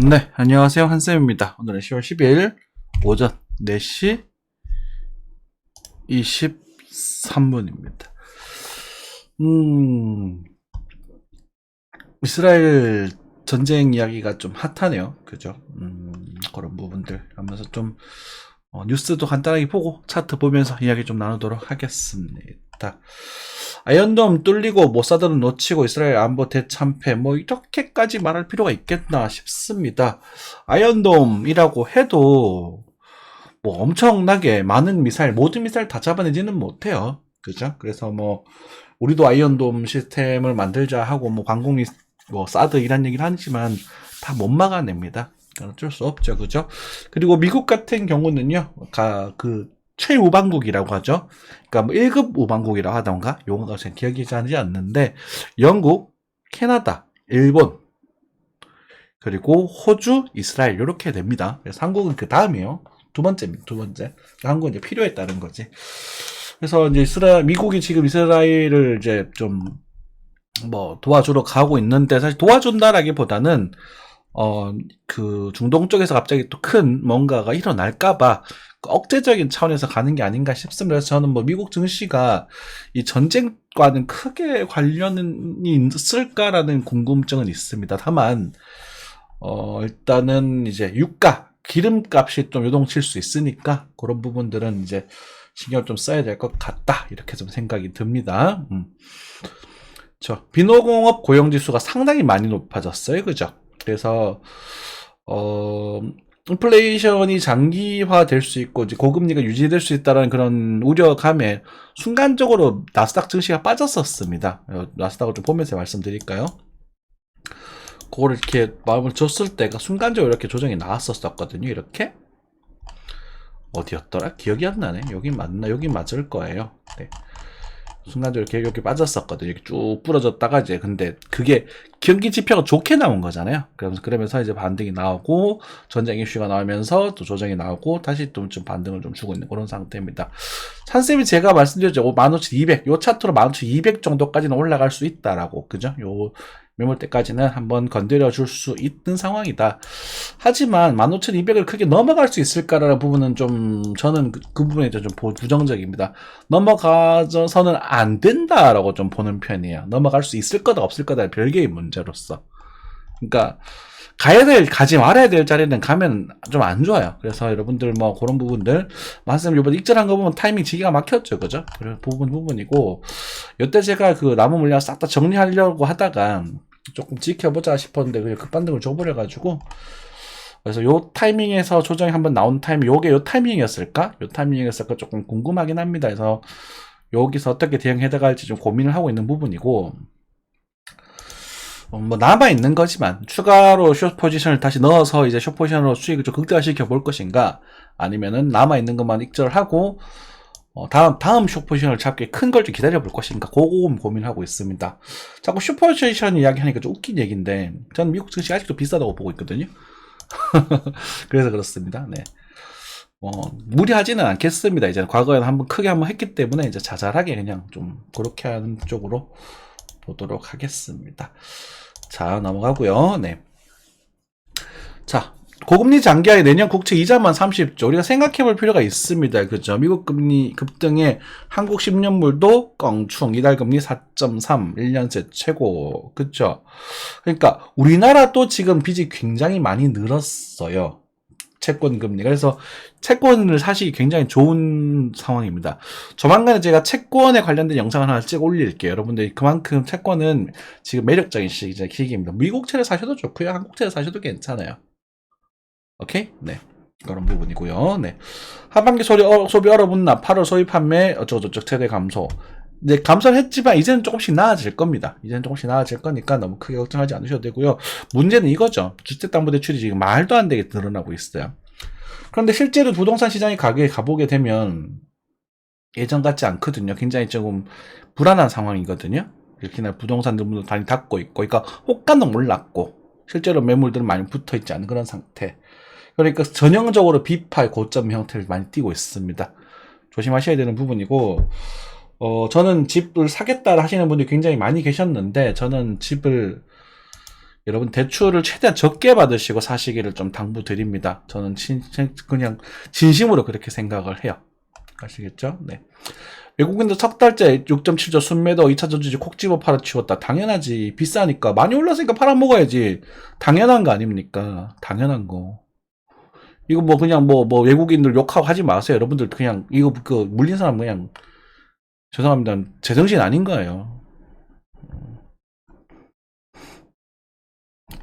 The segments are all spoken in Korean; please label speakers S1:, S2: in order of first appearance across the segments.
S1: 네, 안녕하세요. 한쌤입니다. 오늘은 10월 12일 오전 4시 23분입니다. 이스라엘 전쟁 이야기가 좀 핫하네요. 그죠? 그런 부분들 하면서 좀 뉴스도 간단하게 보고 차트 보면서 이야기 좀 나누도록 하겠습니다. 아이언돔 뚫리고 모사드는 놓치고 이스라엘 안보 대참패 이렇게까지 말할 필요가 있겠나 싶습니다. 아이언돔이라고 해도 엄청나게 많은 미사일, 모든 미사일 다 잡아내지는 못해요. 그죠? 그래서 우리도 아이언돔 시스템을 만들자 하고 방공미 사드 이란 얘기를 하지만 다 못 막아냅니다. 어쩔 수 없죠. 그죠? 그리고 미국 같은 경우는요, 최우방국이라고 하죠. 그러니까 1급 우방국이라고 하던가, 용어가 잘 기억이 나지 않는데, 영국, 캐나다, 일본, 그리고 호주, 이스라엘, 이렇게 됩니다. 그래서 한국은 그 다음이에요. 두 번째입니다. 두 번째. 한국은 이제 필요에 따른 거지. 그래서 이제 미국이 지금 이스라엘을 이제 좀, 도와주러 가고 있는데, 사실 도와준다라기보다는, 중동 쪽에서 갑자기 또 큰 뭔가가 일어날까봐 억제적인 차원에서 가는 게 아닌가 싶습니다. 그래서 저는 미국 증시가 이 전쟁과는 크게 관련이 있을까라는 궁금증은 있습니다. 다만, 일단은 이제 유가, 기름값이 좀 요동칠 수 있으니까 그런 부분들은 이제 신경 좀 써야 될 것 같다. 이렇게 좀 생각이 듭니다. 비노공업 고용지수가 상당히 많이 높아졌어요. 그죠? 그래서 인플레이션이 장기화 될 수 있고 이제 고금리가 유지될 수 있다는 그런 우려감에 순간적으로 나스닥 증시가 빠졌었습니다. 나스닥을 좀 보면서 말씀드릴까요? 그걸 이렇게 마음을 줬을 때가 순간적으로 이렇게 조정이 나왔었거든요. 이렇게 어디였더라? 기억이 안 나네. 여기 맞나? 여기 맞을 거예요. 네. 순간적으로 이렇게 빠졌었거든요. 이렇게 쭉 부러졌다가 이제 근데 그게 경기 지표가 좋게 나온 거잖아요. 그러면서 이제 반등이 나오고 전쟁 이슈가 나오면서 또 조정이 나오고 다시 또 좀 반등을 좀 주고 있는 그런 상태입니다. 찬쌤이 제가 말씀드렸죠. 15,200, 요 차트로 15,200 정도까지는 올라갈 수 있다라고. 그죠? 요 매물대까지는 한번 건드려 줄 수 있는 상황이다. 하지만 15,200을 크게 넘어갈 수 있을까라는 부분은 좀 저는 그 부분에 좀 부정적입니다. 넘어가서는 안 된다라고 좀 보는 편이에요. 넘어갈 수 있을 거다 없을 거다 별개의 문제로서. 그러니까 가지 말아야 될 자리는 가면 좀 안 좋아요. 그래서 여러분들 그런 부분들 말씀 이번에 익절한 거 보면 타이밍 기가 막혔죠. 그죠? 그런 부분이고 이때 제가 그 남은 물량 싹 다 정리하려고 하다가 조금 지켜보자 싶었는데 그냥 급반등을 줘버려가지고 그래서 요 타이밍에서 조정이 한번 나온 타이밍 요게 요 타이밍이었을까? 요 타이밍이었을까 조금 궁금하긴 합니다. 그래서 여기서 어떻게 대응해 나갈지 좀 고민을 하고 있는 부분이고 남아있는 거지만 추가로 숏 포지션을 다시 넣어서 이제 숏 포지션으로 수익을 좀 극대화시켜 볼 것인가 아니면은 남아있는 것만 익절하고 다음 숏 포지션을 잡기 큰 걸 좀 기다려 볼 것인가 그거 고민하고 있습니다. 자꾸 숏 포지션 이야기하니까 좀 웃긴 얘기인데 저는 미국 증시 아직도 비싸다고 보고 있거든요. 그래서 그렇습니다. 네. 무리하지는 않겠습니다. 이제 과거에는 크게 한번 했기 때문에 이제 자잘하게 그냥 좀 그렇게 하는 쪽으로 보도록 하겠습니다. 자, 넘어가고요. 네. 자, 고금리 장기화의 내년 국채 이자만 30조. 우리가 생각해 볼 필요가 있습니다. 그죠? 미국 금리 급등에 한국 10년물도 껑충, 이달 금리 4.3, 1년새 최고. 그죠? 그러니까 우리나라도 지금 빚이 굉장히 많이 늘었어요. 채권 금리가. 그래서 채권을 사시기 굉장히 좋은 상황입니다. 조만간에 제가 채권에 관련된 영상을 하나 찍어 올릴게요. 여러분들 그만큼 채권은 지금 매력적인 시기입니다. 미국채를 사셔도 좋고요. 한국채를 사셔도 괜찮아요. 오케이? 네. 그런 부분이고요. 네. 하반기 소비 얼어붙나 8월 소비 판매 어쩌고저쩌고 최대 감소. 이제 감소는 했지만 이제는 조금씩 나아질 겁니다. 이제는 조금씩 나아질 거니까 너무 크게 걱정하지 않으셔도 되고요. 문제는 이거죠. 주택담보대출이 지금 말도 안 되게 늘어나고 있어요. 그런데 실제로 부동산 시장의 가격에 가보게 되면 예전 같지 않거든요. 굉장히 조금 불안한 상황이거든요. 특히나 부동산들 문도 많이 닫고 있고, 그러니까 호가는 올랐고 실제로 매물들은 많이 붙어있지 않은 그런 상태. 그러니까 전형적으로 비파의 고점 형태를 많이 띄고 있습니다. 조심하셔야 되는 부분이고 저는 집을 사겠다 하시는 분들이 굉장히 많이 계셨는데 저는 집을 여러분 대출을 최대한 적게 받으시고 사시기를 좀 당부드립니다. 저는 그냥 진심으로 그렇게 생각을 해요. 아시겠죠? 네. 외국인들 석 달째 6.7조 순매도 2차 전지지 콕 집어 팔아치웠다. 당연하지. 비싸니까. 많이 올랐으니까 팔아먹어야지. 당연한 거 아닙니까? 당연한 거. 이거 뭐 그냥 뭐 외국인들 욕하고 하지 마세요. 여러분들 그냥 이거 물린 사람 그냥 죄송합니다. 제정신 아닌 거예요.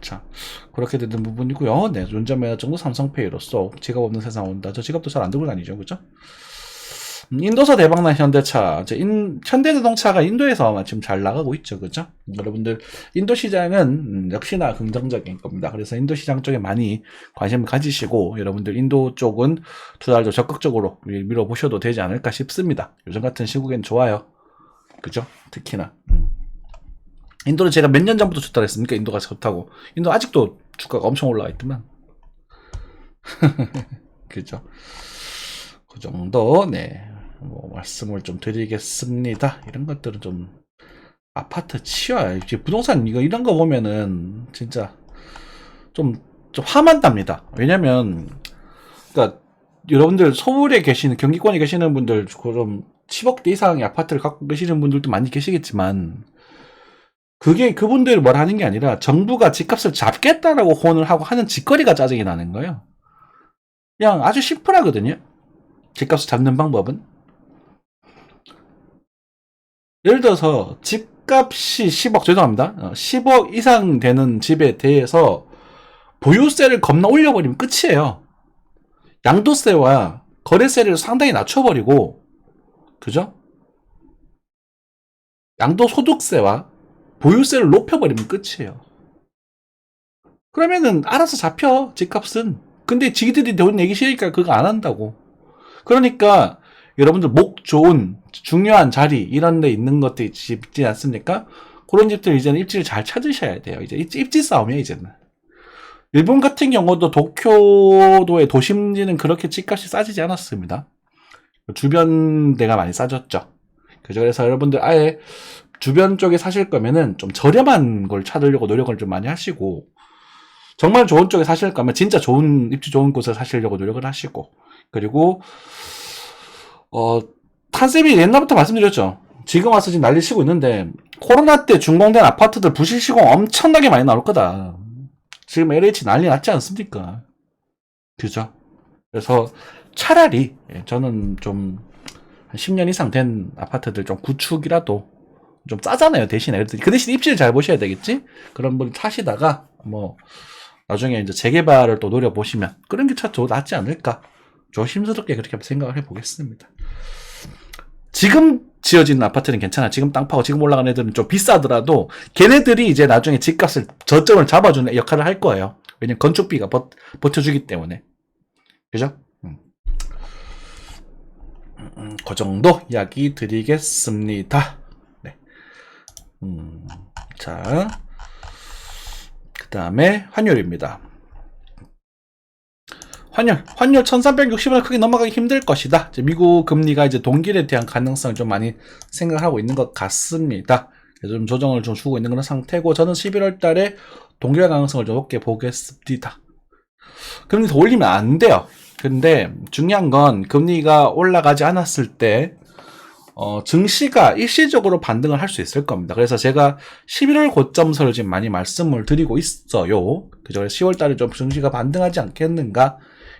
S1: 자, 그렇게 되는 부분이고요. 네, 운전면허 정도 삼성페이로써 지갑 없는 세상 온다. 저 지갑도 잘 안 들고 다니죠, 그죠? 인도서 대박난 현대차. 현대자동차가 인도에서 지금 잘 나가고 있죠, 그죠? 여러분들 인도 시장은 역시나 긍정적인 겁니다. 그래서 인도 시장 쪽에 많이 관심을 가지시고 여러분들 인도 쪽은 투자를 더 적극적으로 밀어보셔도 되지 않을까 싶습니다. 요즘 같은 시국엔 좋아요, 그죠? 특히나. 인도는 제가 몇 년 전부터 좋다고 했습니까? 인도가 좋다고. 인도 아직도 주가가 엄청 올라와 있더만. 그죠? 그 정도, 네. 뭐, 말씀을 좀 드리겠습니다. 이런 것들은 좀, 아파트 치워요. 이제 부동산, 이런 거 보면은, 진짜, 좀 화만 납니다. 왜냐면, 그니까, 여러분들 서울에 계시는, 경기권에 계시는 분들, 좀, 10억대 이상의 아파트를 갖고 계시는 분들도 많이 계시겠지만, 그분들이 뭘 하는 게 아니라 정부가 집값을 잡겠다라고 호언을 하고 하는 짓거리가 짜증이 나는 거예요. 그냥 아주 심플하거든요. 집값을 잡는 방법은. 예를 들어서 집값이 10억, 죄송합니다. 10억 이상 되는 집에 대해서 보유세를 겁나 올려버리면 끝이에요. 양도세와 거래세를 상당히 낮춰버리고, 그죠? 양도소득세와 보유세를 높여버리면 끝이에요. 그러면은 알아서 잡혀, 집값은. 근데 지들이 돈 내기 싫으니까 그거 안 한다고. 그러니까 여러분들 목 좋은 중요한 자리 이런 데 있는 것들이 있지 않습니까? 그런 집들 이제는 입지를 잘 찾으셔야 돼요. 이제 입지 싸움이에요, 이제는. 일본 같은 경우도 도쿄도의 도심지는 그렇게 집값이 싸지지 않았습니다. 주변 데가 많이 싸졌죠. 그죠? 그래서 여러분들 아예 주변 쪽에 사실 거면은 좀 저렴한 걸 찾으려고 노력을 좀 많이 하시고, 정말 좋은 쪽에 사실 거면 진짜 좋은, 입지 좋은 곳을 사시려고 노력을 하시고, 그리고, 탄쌤이 옛날부터 말씀드렸죠. 지금 와서 지금 난리 치고 있는데, 코로나 때 준공된 아파트들 부실 시공 엄청나게 많이 나올 거다. 지금 LH 난리 났지 않습니까? 그죠? 그래서 차라리, 저는 좀, 한 10년 이상 된 아파트들 좀 구축이라도 좀 싸잖아요. 대신에. 그 대신 입지를 잘 보셔야 되겠지? 그런 분 타시다가, 뭐, 나중에 이제 재개발을 또 노려보시면, 그런 게 참 낫지 않을까. 조심스럽게 그렇게 생각을 해보겠습니다. 지금 지어진 아파트는 괜찮아. 지금 땅 파고 지금 올라간 애들은 좀 비싸더라도, 걔네들이 이제 나중에 집값을, 저점을 잡아주는 역할을 할 거예요. 왜냐면 건축비가 버텨주기 때문에. 그죠? 그 정도 이야기 드리겠습니다. 네. 자, 그 다음에 환율입니다. 환율 1360원을 크게 넘어가기 힘들 것이다. 이제 미국 금리가 이제 동결에 대한 가능성을 좀 많이 생각하고 있는 것 같습니다. 좀 조정을 좀 주고 있는 그런 상태고, 저는 11월 달에 동결 가능성을 좀 높게 보겠습니다. 금리 더 올리면 안 돼요. 근데 중요한 건 금리가 올라가지 않았을 때 증시가 일시적으로 반등을 할 수 있을 겁니다. 그래서 제가 11월 고점설을 지금 많이 말씀을 드리고 있어요. 그죠? 10월 달에 좀 증시가 반등하지 않겠는가?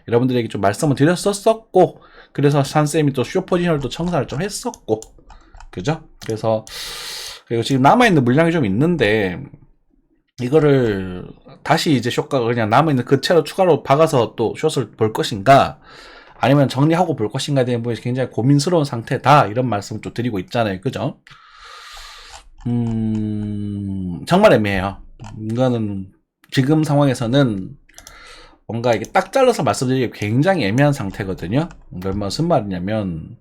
S1: 여러분들에게 좀 말씀을 드렸었고, 그래서 산쌤이 또 숏포지션을 또 청산을 좀 했었고, 그죠? 그래서 그리고 지금 남아있는 물량이 좀 있는데, 이거를 다시 이제 숏가가 그냥 남아있는 그 채로 추가로 박아서 또 숏을 볼 것인가, 아니면 정리하고 볼 것인가에 대한 부분이 굉장히 고민스러운 상태다, 이런 말씀을 좀 드리고 있잖아요. 그죠? 정말 애매해요. 이거는 지금 상황에서는 뭔가 이게 딱 잘라서 말씀드리기 굉장히 애매한 상태거든요. 무슨 말이냐면,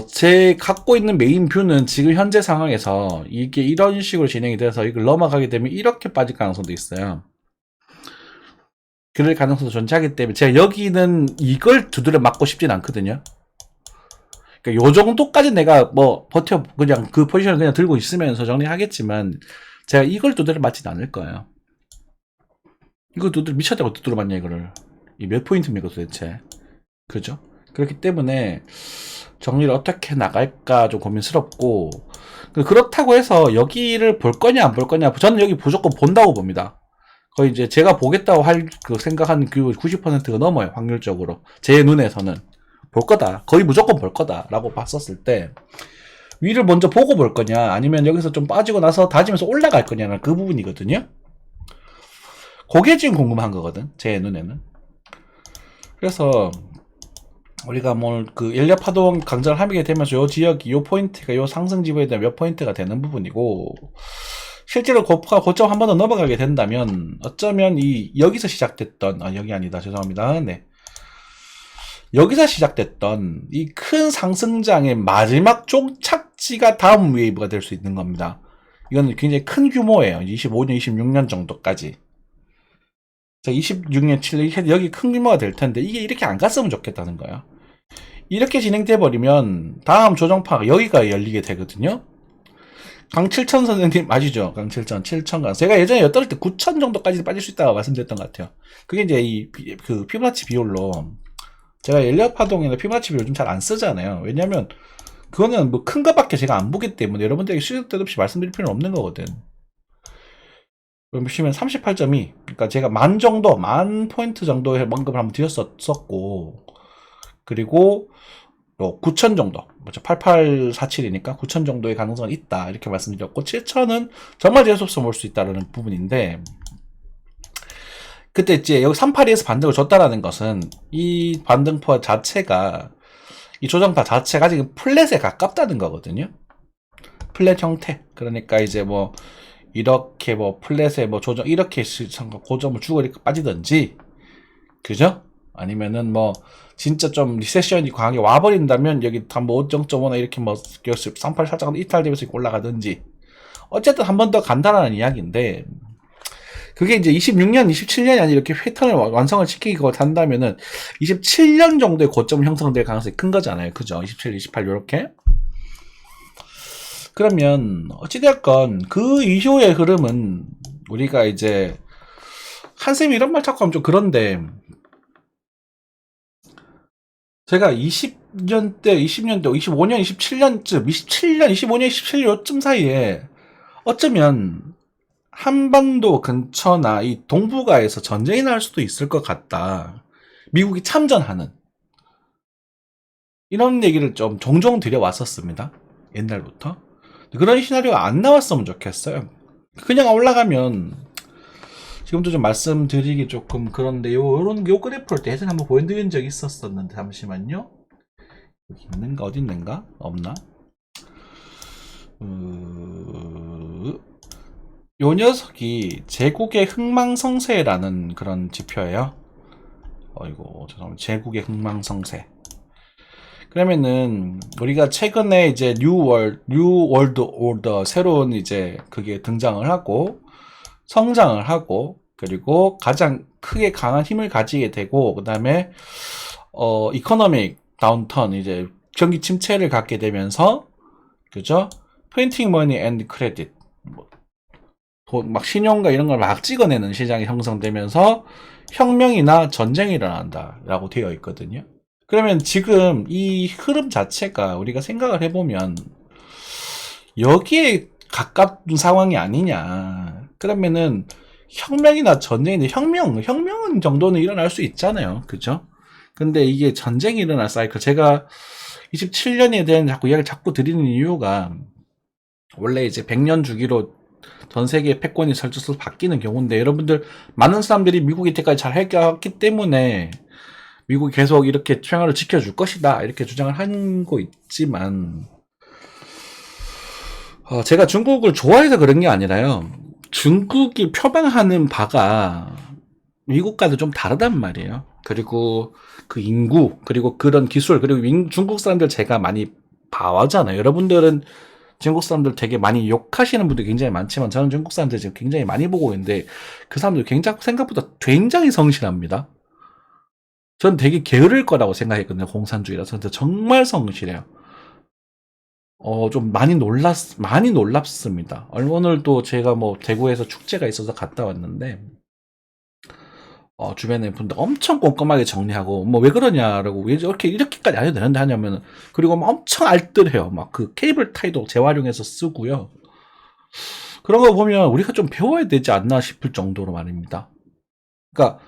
S1: 제 갖고 있는 메인 뷰는 지금 현재 상황에서 이게 이런 식으로 진행이 돼서 이걸 넘어가게 되면 이렇게 빠질 가능성도 있어요. 그럴 가능성도 존재하기 때문에 제가 여기는 이걸 두드려 맞고 싶진 않거든요. 그러니까 요 정도까지 내가 뭐 그냥 그 포지션을 그냥 들고 있으면서 정리하겠지만, 제가 이걸 두드려 맞진 않을 거예요. 이거 두드려 미쳤다고 두드려 맞냐 이거를. 이 몇 포인트입니까 도대체? 그죠? 그렇기 때문에 정리를 어떻게 나갈까 좀 고민스럽고, 그렇다고 해서 여기를 볼 거냐 안 볼 거냐, 저는 여기 무조건 본다고 봅니다. 거의 이제 제가 보겠다고 할 그 생각한 그 90%가 넘어요. 확률적으로 제 눈에서는 볼 거다, 거의 무조건 볼 거다 라고 봤었을 때, 위를 먼저 보고 볼 거냐 아니면 여기서 좀 빠지고 나서 다지면서 올라갈 거냐는 그 부분이거든요. 그게 지금 궁금한 거거든, 제 눈에는. 그래서 우리가 뭐 그 연료 파동 강자를 하게 되면서 요 지역이 요 포인트가 요 상승 지부에 대한 몇 포인트가 되는 부분이고, 실제로 고점 한 번 더 넘어가게 된다면 어쩌면 이 여기서 시작됐던, 여기 아니다, 죄송합니다. 네, 여기서 시작됐던 이 큰 상승장의 마지막 종착지가 다음 웨이브가 될 수 있는 겁니다. 이건 굉장히 큰 규모예요. 25년, 26년 정도까지. 26년, 7년 여기 큰 규모가 될 텐데 이게 이렇게 안 갔으면 좋겠다는 거예요. 이렇게 진행돼 버리면 다음 조정파가 여기가 열리게 되거든요. 강칠천 선생님 아시죠? 강칠천, 7천강. 제가 예전에 엿들을 때 9천 정도까지 빠질 수 있다고 말씀드렸던 것 같아요. 그게 이제 그 피보나치 비율로, 제가 연료 파동이나 피보나치 비율 좀 잘 안 쓰잖아요. 왜냐면 그거는 뭐 큰 거밖에 제가 안 보기 때문에 여러분들에게 시도 때도 없이 말씀드릴 필요는 없는 거거든. 보시면 38.2, 그러니까 제가 만 포인트 정도의 언급을 한번 드렸었고, 그리고 9천 정도, 8847이니까 9천 정도의 가능성은 있다 이렇게 말씀드렸고, 7천은 정말 재수없어 올 수 있다는 부분인데, 그때 이제 여기 382에서 반등을 줬다라는 것은 이 반등포 자체가, 이 조정파 자체가 지금 플랫에 가깝다는 거거든요. 플랫 형태. 그러니까 이제 뭐 이렇게 뭐 플랫에 뭐 조정 이렇게 고점을 주고 이렇게 빠지든지, 그죠? 아니면은 뭐 진짜 좀 리세션이 강하게 와버린다면 여기 뭐 5.5나 이렇게 뭐 38 살짝 이탈되면서 올라가든지, 어쨌든 한 번 더 간다라는 이야기인데, 그게 이제 26년, 27년이 아니라 이렇게 패턴을 완성을 시키고 한다면은 27년 정도의 고점 형성될 가능성이 큰 거잖아요. 그죠? 27, 28 요렇게. 그러면 어찌됐건 그 이후의 흐름은 우리가 이제, 한쌤이 이런 말 자꾸 하면 좀 그런데, 제가 20년대, 20년대, 25년, 27년쯤, 27년, 25년, 27년 요쯤 사이에 어쩌면 한반도 근처나 이 동북아에서 전쟁이 날 수도 있을 것 같다. 미국이 참전하는. 이런 얘기를 좀 종종 드려왔었습니다. 옛날부터. 그런 시나리오가 안 나왔으면 좋겠어요. 그냥 올라가면, 지금도 좀 말씀드리기 조금 그런데, 요 그래프를 때 예전에 한번 보여드린 적이 있었었는데, 잠시만요. 여기 있는가? 어디 있는가? 없나? 요 녀석이 제국의 흥망성쇠라는 그런 지표예요. 이거 죄송합니다. 제국의 흥망성쇠. 그러면은 우리가 최근에 이제 뉴 월드 오더, 새로운 이제 그게 등장을 하고 성장을 하고, 그리고 가장 크게 강한 힘을 가지게 되고, 그다음에 이코노믹 다운턴, 이제 경기 침체를 갖게 되면서, 그죠? 프린팅 머니 앤드 크레딧, 막 신용과 이런 걸 막 찍어내는 시장이 형성되면서 혁명이나 전쟁이 일어난다 라고 되어 있거든요. 그러면 지금 이 흐름 자체가 우리가 생각을 해보면 여기에 가까운 상황이 아니냐. 그러면은 혁명이나 전쟁인데, 혁명은 정도는 일어날 수 있잖아요. 그죠? 근데 이게 전쟁이 일어날 사이클, 제가 27년에 대한 이야기를 자꾸 드리는 이유가, 원래 이제 100년 주기로 전 세계의 패권이 설정해서 바뀌는 경우인데, 여러분들 많은 사람들이 미국이 이때까지 잘 해결했기 때문에 미국이 계속 이렇게 평화를 지켜줄 것이다 이렇게 주장을 하고 있지만, 제가 중국을 좋아해서 그런 게 아니라요, 중국이 표방하는 바가 미국과도 좀 다르단 말이에요. 그리고 그 인구, 그리고 그런 기술, 그리고 중국 사람들 제가 많이 봐왔잖아요. 여러분들은 중국 사람들 되게 많이 욕하시는 분들이 굉장히 많지만, 저는 중국 사람들 지금 굉장히 많이 보고 있는데, 그 사람들 생각보다 굉장히 성실합니다. 전 되게 게으를 거라고 생각했거든요. 공산주의라서. 근데 정말 성실해요. 좀 많이 놀랍습니다. 오늘도 제가 뭐 대구에서 축제가 있어서 갔다 왔는데, 주변에 분들 엄청 꼼꼼하게 정리하고, 뭐 왜 그러냐라고, 왜 이렇게까지 안 해도 되는데 하냐면, 그리고 막 엄청 알뜰해요. 막 그 케이블 타이도 재활용해서 쓰고요. 그런 거 보면 우리가 좀 배워야 되지 않나 싶을 정도로 말입니다. 그러니까,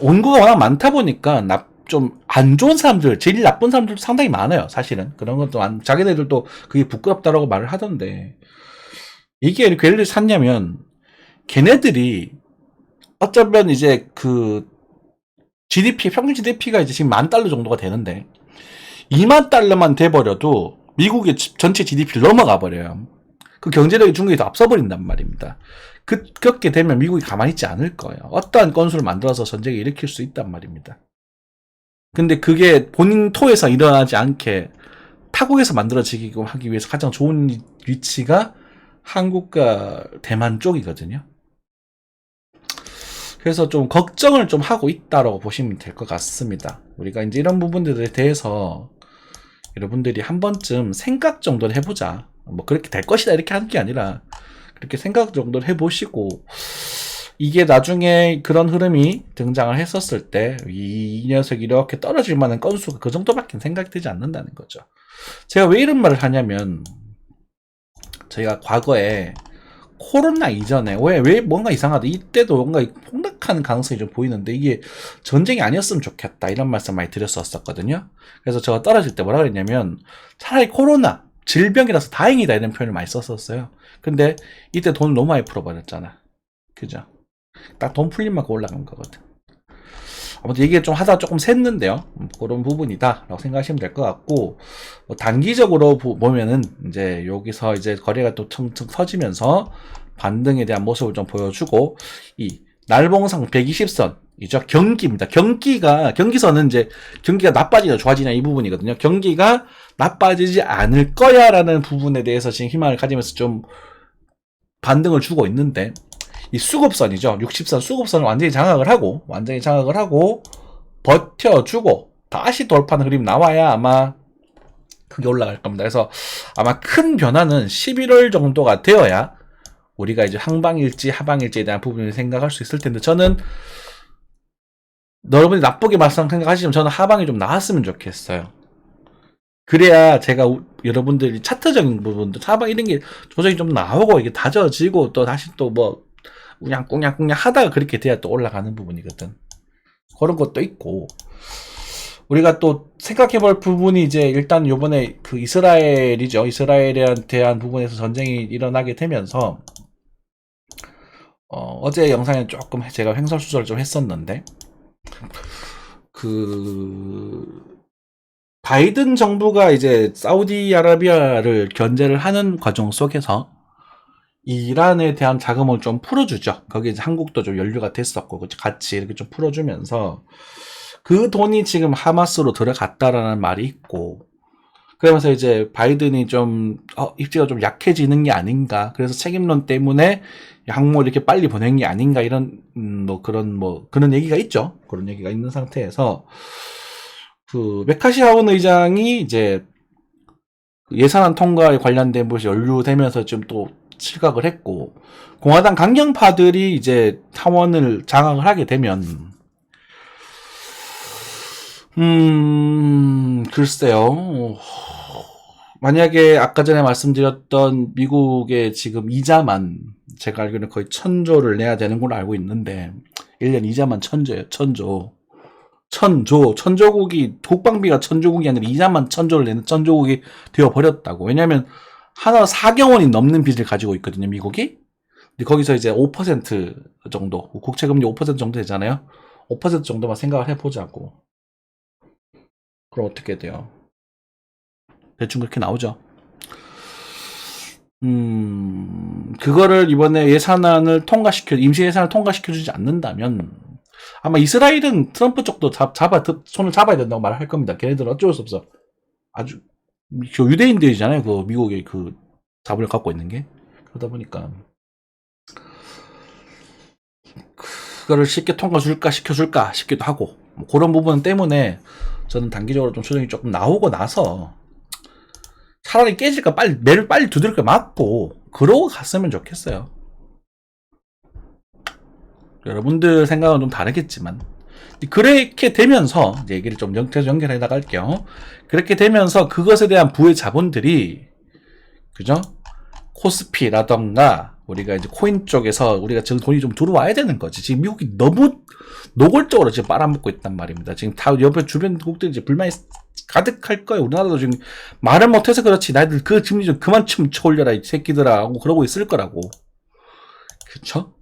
S1: 온구가 워낙 많다 보니까, 좀 안 좋은 사람들, 제일 나쁜 사람들도 상당히 많아요, 사실은. 그런 것도, 자기네들도 그게 부끄럽다라고 말을 하던데, 이게 왜 걔를 샀냐면, 걔네들이 어쩌면 이제 그 평균 GDP가 이제 지금 $10,000 정도가 되는데, $20,000만 돼버려도 미국의 전체 GDP를 넘어가 버려요. 그 경제력이 중국이 더 앞서버린단 말입니다. 그렇게 되면 미국이 가만히 있지 않을 거예요. 어떠한 건수를 만들어서 전쟁을 일으킬 수 있단 말입니다. 근데 그게 본인 토에서 일어나지 않게 타국에서 만들어지게끔 하기 위해서 가장 좋은 위치가 한국과 대만 쪽이거든요. 그래서 좀 걱정을 좀 하고 있다라고 보시면 될 것 같습니다. 우리가 이제 이런 부분들에 대해서 여러분들이 한 번쯤 생각 정도는 해보자. 뭐 그렇게 될 것이다 이렇게 하는 게 아니라 그렇게 생각 정도를 해보시고, 이게 나중에 그런 흐름이 등장을 했었을 때 이 녀석이 이렇게 떨어질 만한 건수가 그 정도밖에 생각이 되지 않는다는 거죠. 제가 왜 이런 말을 하냐면, 저희가 과거에 코로나 이전에 왜 뭔가 이상하다, 이때도 뭔가 폭락하는 가능성이 좀 보이는데 이게 전쟁이 아니었으면 좋겠다 이런 말씀 많이 드렸었거든요. 그래서 제가 떨어질 때 뭐라 그랬냐면, 차라리 코로나 질병이라서 다행이다 이런 표현을 많이 썼었어요. 근데 이때 돈을 너무 많이 풀어버렸잖아. 그죠? 딱 돈 풀린 만큼 올라간 거거든. 아무튼 얘기를 좀 하다가 조금 샜는데요. 그런 부분이다 라고 생각하시면 될 것 같고, 뭐 단기적으로 보면은 이제 여기서 이제 거래가 또 층층 터지면서 반등에 대한 모습을 좀 보여주고, 이 날봉상 120선 이죠, 경기입니다. 경기선은 이제 경기가 나빠지냐 좋아지냐 이 부분이거든요. 경기가 나빠지지 않을 거야라는 부분에 대해서 지금 희망을 가지면서 좀 반등을 주고 있는데, 이 수급선이죠. 60선 수급선을 완전히 장악을 하고 버텨주고 다시 돌파하는 흐름이 나와야 아마 크게 올라갈 겁니다. 그래서 아마 큰 변화는 11월 정도가 되어야 우리가 이제 항방일지 하방일지에 대한 부분을 생각할 수 있을 텐데, 저는 여러분이 나쁘게 생각하시면 저는 하방이 좀 나왔으면 좋겠어요. 그래야 제가 여러분들이 차트적인 부분도 하방 이런 게 조정이 좀 나오고 이게 다져지고 또 다시 또 뭐 꽁냥꽁냥 하다가 그렇게 돼야 또 올라가는 부분이거든. 그런 것도 있고, 우리가 또 생각해 볼 부분이 이제 일단 요번에 그 이스라엘이죠. 이스라엘에 대한 부분에서 전쟁이 일어나게 되면서, 어제 영상에 조금 제가 횡설수설을 좀 했었는데, 바이든 정부가 이제 사우디아라비아를 견제를 하는 과정 속에서 이란에 대한 자금을 좀 풀어주죠. 거기에 이제 한국도 좀 연루가 됐었고, 같이 이렇게 좀 풀어주면서 그 돈이 지금 하마스로 들어갔다라는 말이 있고, 그러면서 이제 바이든이 좀 입지가 좀 약해지는 게 아닌가, 그래서 책임론 때문에 항모 이렇게 빨리 보낸 게 아닌가, 이런 그런 얘기가 있죠. 그런 얘기가 있는 상태에서 그 메카시 하원 의장이 이제 예산안 통과에 관련된 것이 연루되면서 좀 또 실각을 했고, 공화당 강경파들이 이제 하원을 장악을 하게 되면, 글쎄요. 만약에 아까 전에 말씀드렸던 미국의 지금 이자만 제가 알기로는 거의 1,000조를 내야 되는 걸로 알고 있는데, 1년 이자만 1,000조예요. 1,000조국이 국방비가 1,000조국이 아니라 이자만 1,000조를 내는 1,000조국이 되어버렸다고. 왜냐하면 하나 4경 원이 넘는 빚을 가지고 있거든요, 미국이. 근데 거기서 이제 5% 정도, 국채금리 5% 정도 되잖아요. 5% 정도만 생각을 해보자고. 그럼 어떻게 돼요? 대충 그렇게 나오죠. 그거를 이번에 임시 예산을 통과시켜주지 않는다면, 아마 이스라엘은 트럼프 쪽도 손을 잡아야 된다고 말할 겁니다. 걔네들은 어쩔 수 없어. 아주 유대인들이잖아요. 그 미국의 그 자본을 갖고 있는 게. 그러다 보니까 그거를 쉽게 시켜줄까 싶기도 하고, 뭐 그런 부분 때문에 저는 단기적으로 좀 조정이 조금 나오고 나서 차라리 깨질까 빨리 매를 빨리 두들겨 맞고 그러고 갔으면 좋겠어요. 여러분들 생각은 좀 다르겠지만 그렇게 되면서 이제 얘기를 좀 연결해 나갈게요. 그렇게 되면서 그것에 대한 부의 자본들이 그죠? 코스피라던가 우리가 이제 코인 쪽에서 우리가 지금 돈이 좀 들어와야 되는 거지. 지금 미국이 너무 노골적으로 지금 빨아먹고 있단 말입니다. 지금 다 옆에 주변국들이 이제 불만이 가득할 거예요. 우리나라도 지금 말을 못해서 그렇지. 나들 그 금리 좀 그만 좀 쳐올려라 이 새끼들아 하고 그러고 있을 거라고. 그쵸?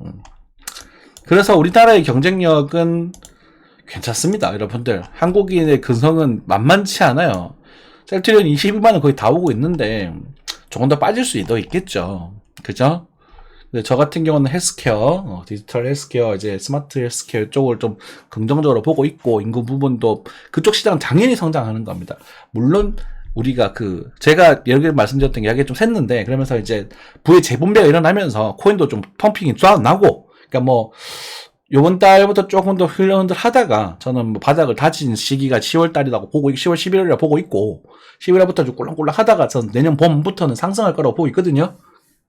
S1: 그래서 우리나라의 경쟁력은 괜찮습니다. 여러분들. 한국인의 근성은 만만치 않아요. 셀트리온 22만원 거의 다 오고 있는데 조금 더 빠질 수도 있겠죠. 그죠? 근데 저 같은 경우는 헬스케어, 디지털 헬스케어, 이제 스마트 헬스케어 쪽을 좀 긍정적으로 보고 있고, 인구 부분도 그쪽 시장 당연히 성장하는 겁니다. 물론, 우리가 제가 여러 개 말씀드렸던 게 약간 좀 샜는데, 그러면서 이제 부의 재분배가 일어나면서 코인도 좀 펌핑이 쫙 나고, 그러니까 뭐, 요번 달부터 조금 더 흘러흔들 하다가, 저는 뭐 바닥을 다진 시기가 10월 달이라고 보고, 10월, 11월이라고 보고 있고, 11월부터 좀 꼴랑꼴랑 하다가, 전 내년 봄부터는 상승할 거라고 보고 있거든요.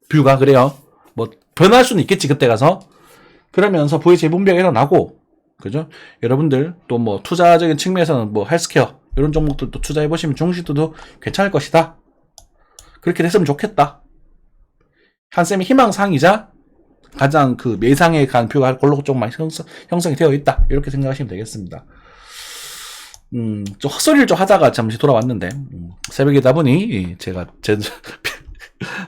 S1: 뷰가 그래요. 뭐 변할 수는 있겠지 그때 가서. 그러면서 부의 재분배가 일어나고 그죠? 여러분들 또 뭐 투자적인 측면에서는 뭐 헬스케어 이런 종목들도 투자해 보시면 중시도도 괜찮을 것이다. 그렇게 됐으면 좋겠다. 한쌤이 희망상이자 가장 매상의 간표가 골로 좀 많이 형성이 되어 있다. 이렇게 생각하시면 되겠습니다. 좀 헛소리를 좀 하다가 잠시 돌아왔는데 새벽이다 보니 제가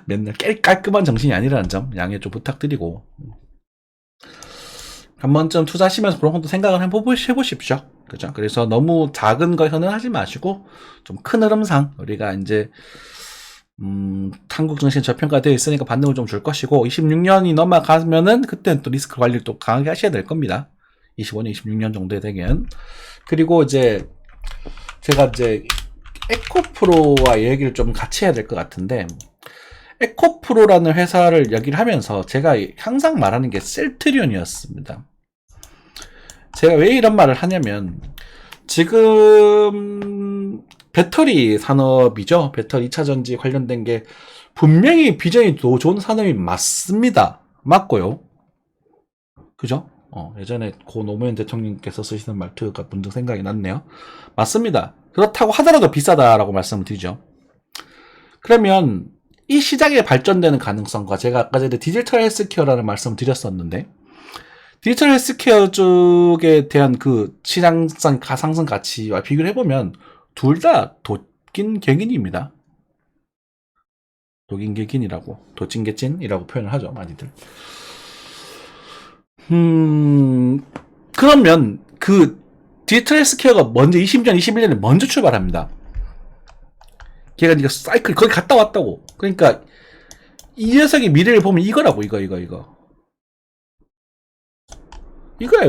S1: 맨날 깔끔한 정신이 아니라는 점 양해 좀 부탁드리고 한 번쯤 투자하시면서 그런 것도 생각을 해보십시오. 그죠? 그래서 너무 작은 거 현행하지 마시고 좀 큰 흐름상 우리가 이제 한국 증시 저평가되어 있으니까 반등을 좀 줄 것이고 26년이 넘어가면은 그때는 또 리스크 관리를 또 강하게 하셔야 될 겁니다. 25년, 26년 정도에 되면. 그리고 이제 제가 이제 에코프로와 얘기를 좀 같이 해야 될 것 같은데 에코프로라는 회사를 얘기를 하면서 제가 항상 말하는 게 셀트리온이었습니다. 제가 왜 이런 말을 하냐면 지금 배터리 산업이죠. 배터리 2차전지 관련된 게 분명히 비전이 더 좋은 산업이 맞습니다. 맞고요. 그죠? 예전에 고 노무현 대통령께서 쓰시는 말투가 문득 생각이 났네요. 맞습니다. 그렇다고 하더라도 비싸다라고 말씀을 드리죠. 그러면 이 시장에 발전되는 가능성과 제가 아까 전에 디지털 헬스케어라는 말씀을 드렸었는데 디지털 헬스케어 쪽에 대한 시장성 상승 가치와 비교를 해보면 둘 다 도찐개긴입니다. 도찐개긴이라고 도찐개찐이라고 표현을 하죠 많이들. 그러면 디지털 헬스케어가 먼저 20년, 21년에 먼저 출발합니다. 걔가 니가 사이클 거기 갔다 왔다고. 그러니까 이 녀석의 미래를 보면 이거라고. 이거예요.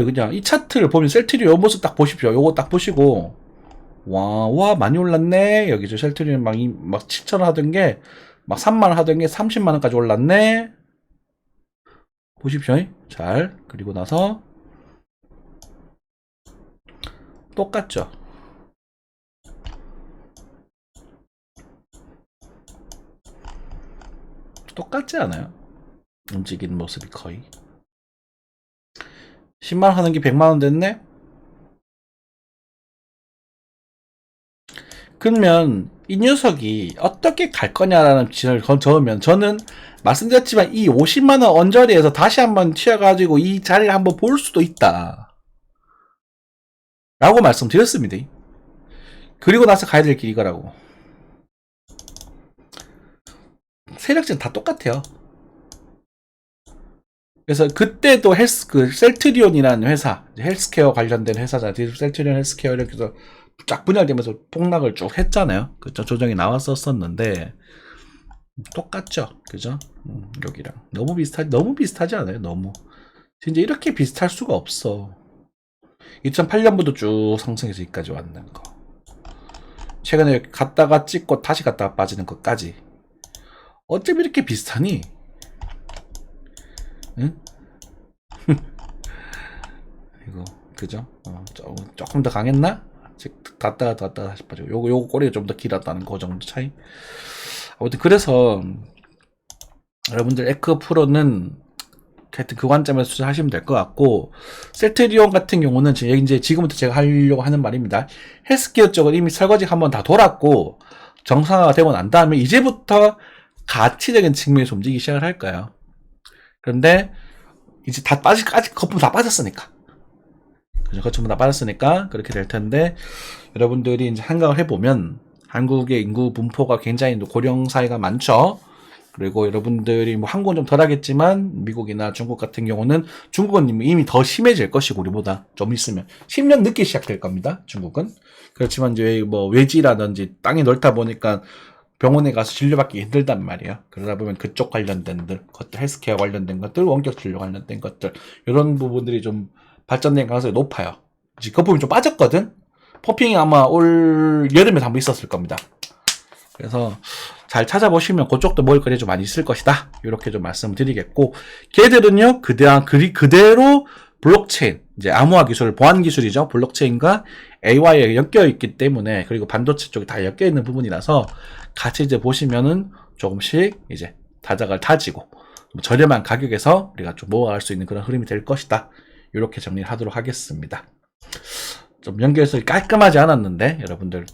S1: 그냥 이 차트를 보면 셀트리온 요 모습 딱 보십시오. 요거 딱 보시고 와 많이 올랐네. 여기 저 셀트리온 막 7,000원 하던 게 막 3만원 하던 게 30만원까지 올랐네. 보십시오. 잘. 그리고 나서 똑같죠. 똑같지 않아요? 움직이는 모습이 거의 10만원 하는 게 100만원 됐네? 그러면 이 녀석이 어떻게 갈 거냐라는 지를 적으면 저는 말씀드렸지만 이 50만원 언저리에서 다시 한번 튀어가지고 이 자리를 한번 볼 수도 있다 라고 말씀드렸습니다. 그리고 나서 가야 될 길이 이거라고. 세력진 다 똑같아요. 그래서 그때도 셀트리온이라는 회사, 헬스케어 관련된 회사잖아요. 셀트리온 헬스케어 이렇게 해서 쫙 분열되면서 폭락을 쭉 했잖아요. 그죠? 조정이 나왔었는데 똑같죠. 그죠? 여기랑 너무 비슷하지 않아요? 너무 진짜 이렇게 비슷할 수가 없어. 2008년부터 쭉 상승해서 여기까지 왔는 거. 최근에 갔다가 찍고 다시 갔다가 빠지는 것까지. 어쩜 이렇게 비슷하니? 응? 이거 그죠? 조금 더 강했나? 갔다가 다시 빠지고 요거 꼬리가 좀 더 길었다는 그 정도 차이. 아무튼 그래서 여러분들 에크 프로는 하여튼 그 관점에서 투자하시면 될 것 같고, 셀트리온 같은 경우는 이제 지금부터 제가 하려고 하는 말입니다. 헬스케어 쪽은 이미 설거지 한번 다 돌았고 정상화가 되고 난 다음에 이제부터 가치적인 측면에서 움직이기 시작을 할 거예요. 그런데 이제 아직 거품 다 빠졌으니까. 그죠? 거품 다 빠졌으니까 그렇게 될 텐데, 여러분들이 이제 생각을 해보면 한국의 인구 분포가 굉장히 고령 사회가 많죠. 그리고 여러분들이 뭐 한국은 좀 덜하겠지만 미국이나 중국 같은 경우는, 중국은 이미 더 심해질 것이고 우리보다 좀 있으면 10년 늦게 시작될 겁니다. 중국은. 그렇지만 이제 뭐 외지라든지 땅이 넓다 보니까 병원에 가서 진료받기 힘들단 말이에요. 그러다 보면 그쪽 관련된 것들, 헬스케어 관련된 것들, 원격 진료 관련된 것들, 이런 부분들이 좀 발전된 가능성이 높아요. 거품이 좀 빠졌거든. 퍼핑이 아마 올 여름에 한번 있었을 겁니다. 그래서 잘 찾아보시면 그쪽도 먹을 거리 좀 많이 있을 것이다. 이렇게 좀 말씀드리겠고, 걔들은요 그대로 블록체인, 이제 암호화 기술, 보안 기술이죠. 블록체인과 AI에 엮여 있기 때문에, 그리고 반도체 쪽이 다 엮여 있는 부분이라서 같이 이제 보시면은 조금씩 이제 다작을 다지고 저렴한 가격에서 우리가 좀 모아갈 수 있는 그런 흐름이 될 것이다. 이렇게 정리를 하도록 하겠습니다. 좀 연결설이 깔끔하지 않았는데 여러분들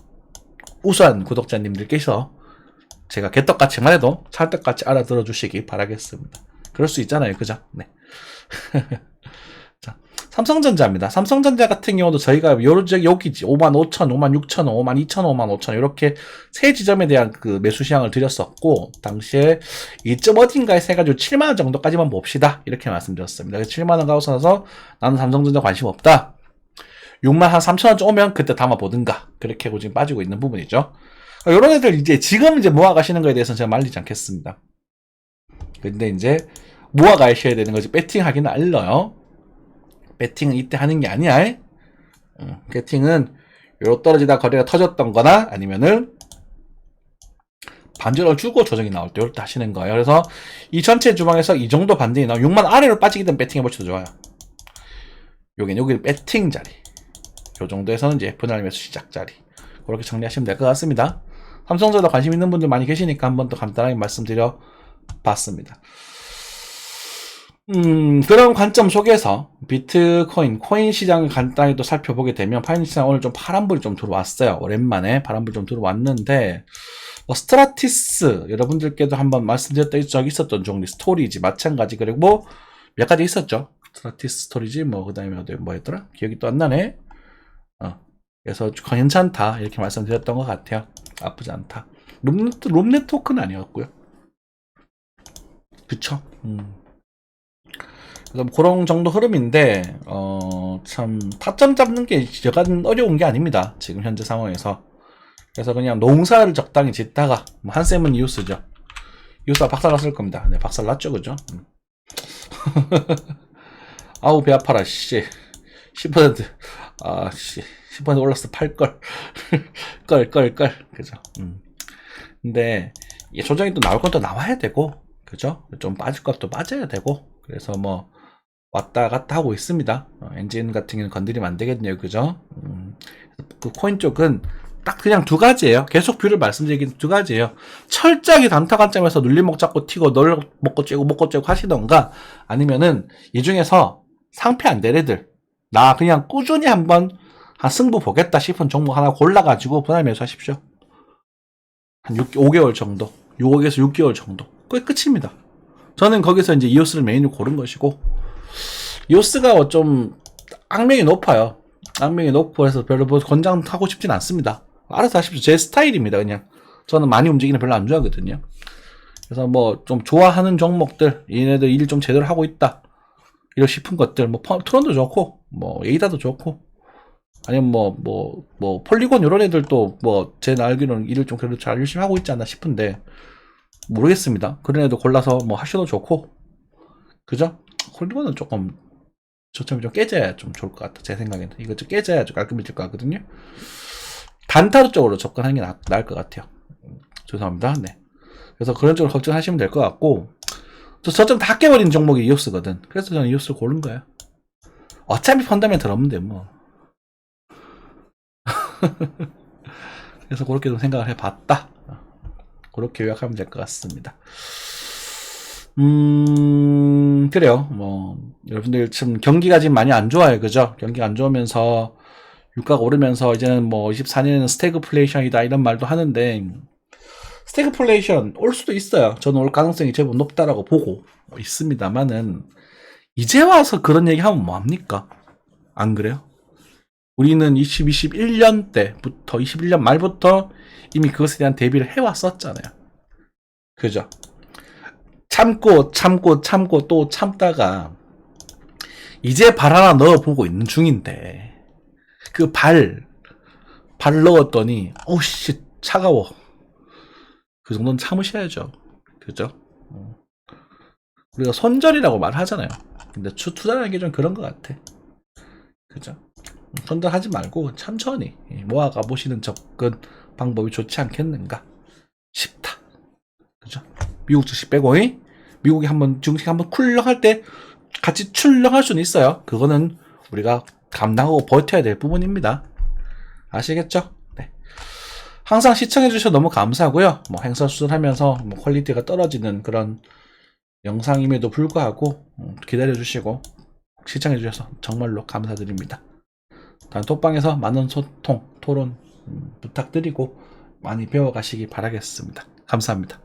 S1: 우수한 구독자님들께서 제가 개떡같이만 해도 찰떡같이 알아들어 주시기 바라겠습니다. 그럴 수 있잖아요. 그죠? 네. 자, 삼성전자입니다. 삼성전자 같은 경우도 저희가 여기지 55,000, 56,000, 52,000, 55,000 이렇게 세 지점에 대한 그 매수 시향을 드렸었고, 당시에 2점 어딘가에 세가지고 7만원 정도까지만 봅시다. 이렇게 말씀드렸습니다. 7만원 가고서 나는 삼성전자 관심 없다. 63,000원 오면 그때 담아보든가. 그렇게 하고 지금 빠지고 있는 부분이죠. 이런 애들 지금 모아가시는 거에 대해서는 제가 말리지 않겠습니다. 근데 이제 모아가셔야 되는 거지. 배팅하기는 알러요. 배팅은 이때 하는 게 아니야. 배팅은 요로 떨어지다 거래가 터졌던 거나 아니면은 반전을 주고 조정이 나올 때 이럴 때 하시는 거예요. 그래서 이 전체 주방에서 이 정도 반등이 나오면 6만 아래로 빠지기든 배팅 해보셔도 좋아요. 여기 배팅 자리. 요 정도에서는 이제 F&R 매수 시작 자리. 그렇게 정리하시면 될 것 같습니다. 삼성전자 관심 있는 분들 많이 계시니까 한번 더 간단하게 말씀드려 봤습니다. 그런 관점 속에서 비트코인, 코인 시장을 간단히 또 살펴보게 되면, 파이낸스 시장 오늘 좀 파란불이 좀 들어왔어요. 오랜만에 파란불이 좀 들어왔는데, 스트라티스, 여러분들께도 한번 말씀드렸던 적이 있었던 종류, 스토리지, 마찬가지, 그리고 몇 가지 있었죠. 스트라티스, 스토리지, 그 다음에 뭐였더라? 기억이 또 안 나네. 그래서 괜찮다. 이렇게 말씀드렸던 것 같아요. 나쁘지 않다. 룸네트워크는 아니었고요. 그쵸? 그래서 그런 정도 흐름인데, 참, 타점 잡는 게 여간 어려운 게 아닙니다. 지금 현재 상황에서. 그래서 그냥 농사를 적당히 짓다가, 한샘은 이웃스죠. 이웃스가 박살 났을 겁니다. 네, 박살 났죠, 그죠? 아우, 배 아파라, 씨. 10%, 씨. 10% 올랐어, 팔걸. 걸. 그죠? 근데, 이게 조정이 또 나올 건 또 나와야 되고, 그죠? 좀 빠질 것도 빠져야 되고, 그래서 왔다 갔다 하고 있습니다. 엔진 같은 경우는 건드리면 안 되겠네요. 그죠? 그 코인 쪽은 딱 그냥 두 가지예요. 계속 뷰를 말씀드리긴 두 가지예요. 철저하게 단타 관점에서 눌림목 잡고 튀고 먹고 쬐고 하시던가, 아니면은 이 중에서 상패 안 될 애들, 나 그냥 꾸준히 한번 승부 보겠다 싶은 종목 하나 골라가지고 분할 매수하십시오. 한 5개월 정도, 6에서 6개월 정도. 그게 끝입니다. 저는 거기서 이제 이오스를 메인으로 고른 것이고, 이오스가 좀 악명이 높아요. 악명이 높고 해서 별로 권장하고 싶진 않습니다. 알아서 하십시오. 제 스타일입니다. 그냥 저는 많이 움직이는 별로 안 좋아하거든요. 그래서 좀 좋아하는 종목들, 얘네들 일 좀 제대로 하고 있다 이런 싶은 것들, 트론도 좋고 에이다도 좋고, 아니면 폴리곤 이런 애들도 제 알기로는 일을 좀 그래도 잘 열심히 하고 있지 않나 싶은데 모르겠습니다. 그런 애들 골라서 하셔도 좋고, 그죠? 폴리곤은 조금 저점이 좀 깨져야 좀 좋을 것 같아. 제 생각에는 이거 좀 깨져야 좀 깔끔해질 것 같거든요. 단타로 쪽으로 접근하는 게 나을 것 같아요. 죄송합니다. 네. 그래서 그런 쪽으로 걱정하시면 될 것 같고, 저점 다 깨버린 종목이 이오스거든. 그래서 저는 이오스를 고른 거예요. 어차피 펀더멘털 없는데 그래서 그렇게 좀 생각을 해봤다. 그렇게 요약하면 될 것 같습니다. 그래요. 뭐, 여러분들 지금 경기가 지금 많이 안 좋아요. 그죠? 경기가 안 좋으면서, 유가가 오르면서, 이제는 뭐, 24년에는 스태그플레이션이다, 이런 말도 하는데, 스태그플레이션 올 수도 있어요. 저는 올 가능성이 제법 높다라고 보고 있습니다만은, 이제 와서 그런 얘기 하면 뭐합니까? 안 그래요? 우리는 2021년 때부터, 21년 말부터 이미 그것에 대한 대비를 해왔었잖아요. 그죠? 참고 또 참다가 이제 발 하나 넣어보고 있는 중인데 그 발 넣었더니 오씨 차가워. 그 정도는 참으셔야죠. 그죠? 우리가 손절이라고 말하잖아요. 근데 투자라는 게 좀 그런 것 같아. 그죠? 손절하지 말고 천천히 모아가 보시는 접근 방법이 좋지 않겠는가 싶다. 그죠? 미국 주식 빼고 미국이 한번 중식 한번 쿨렁할 때 같이 출렁할 수는 있어요. 그거는 우리가 감당하고 버텨야 될 부분입니다. 아시겠죠? 네. 항상 시청해주셔서 너무 감사하고요. 뭐 행사수술하면서 뭐 퀄리티가 떨어지는 그런 영상임에도 불구하고 기다려주시고 시청해주셔서 정말로 감사드립니다. 다음 톡방에서 많은 소통, 토론 부탁드리고 많이 배워가시기 바라겠습니다. 감사합니다.